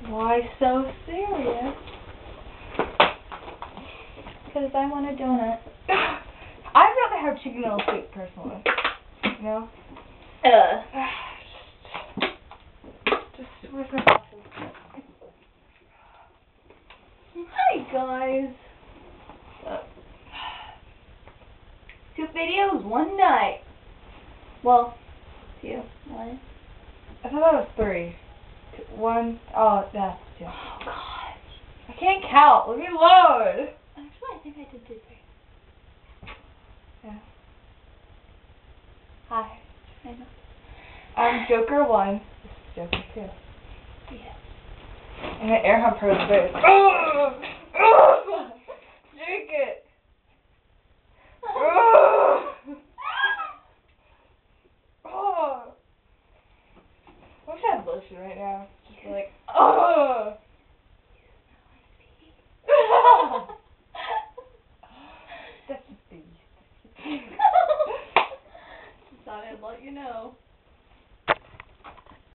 Why so serious? Because I want a donut. I'd rather have chicken noodle soup, personally. You know? Just where's my glasses? Hi, guys. 2 videos, 1 night. Well, 2. 1. I thought that was 3. 1. Oh, that's 2. Oh, gosh. I can't count. Let me load. Actually, I think I did 3. Yeah. Hi. I know. Joker 1. This is Joker 2. Yeah. I'm gonna air hunt Pro's face. Drink it. I wish I had lotion right now. Just be like, That's just baby. Thought I'd let you know.